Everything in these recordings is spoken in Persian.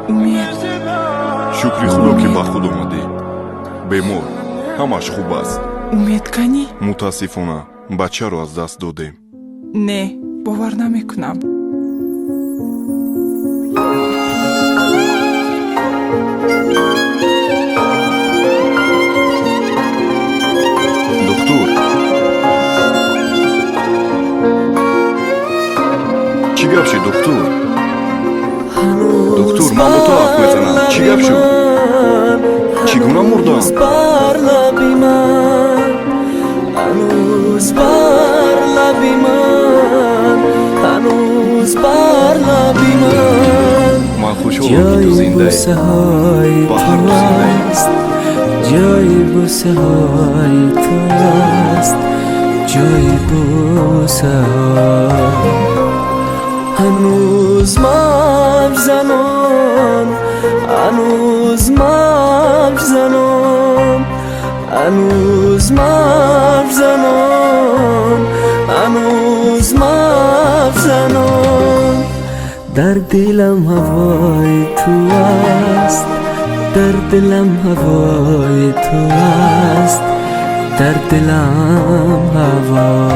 امید. شکری خدا که با خود اومدی. بیمار همش خوب است. امید کنی؟ متاسفانه بچه رو از دست دادیم. نه باور نمیکنم. دکتر چی گپ شد دکتر؟ دکتر من با تو حرف میزنم. چی گپ شد؟ چگونه مردم؟ هنوز بر لبی من، هنوز بر لبی من خوشحالم که تو زنده ای. با هر روز زنده ای. جای بوسه های تو است، جای بوسه ها. هنوز مغز زنان، هنوز مغز زنان، هنوز مغز زنان، هنوز مغز زنان. در دلم هوای تو است، در دلم هوای تو است، در دلم هوا،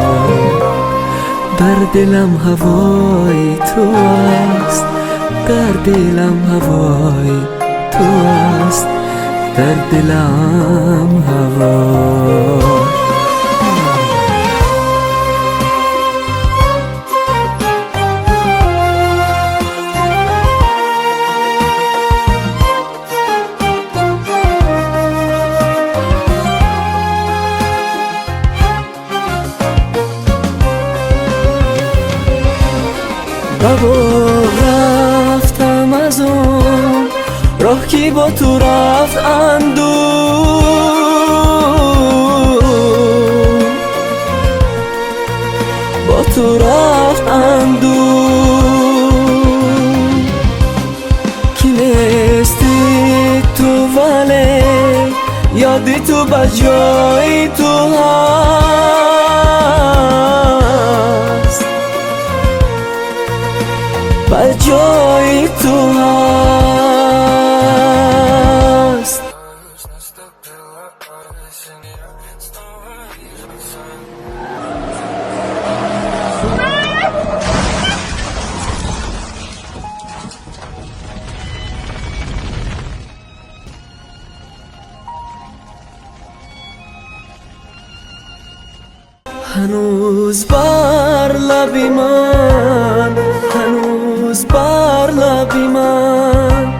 در دلم هوای تو است، در دلم هوای تو است، در دلم هوا. بابا رفتم از اون راه که با تو رفت اندو، با تو رفت اندو. کی نیستی تو ولی یادی تو بجای تو هست، بجای تو هست. هنوز بر لبی من، هنوز بر لبی من،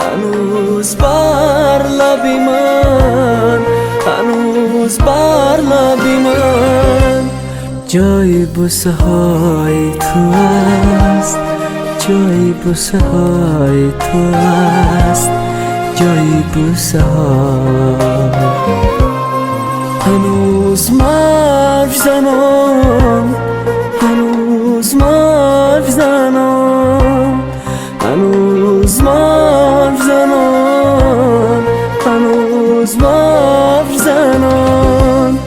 هنوز بر لبی من، هنوز بر لبی من. جای بوسه های تو است، جای بوسه های تو است، جای بوسه ها. هنوز مرف زنم، هنوز مرف زنم، هنوز مرف زنم، هنوز مرف زنم.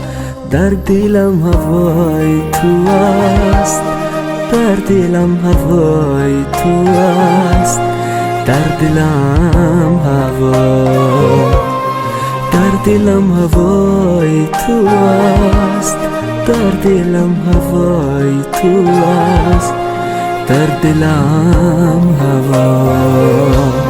در دلم هوای تو است، در دلم هوای تو است، در دلم هوا، در دلم هوای تو است، در دلم هوای تو است، در دلم هوا.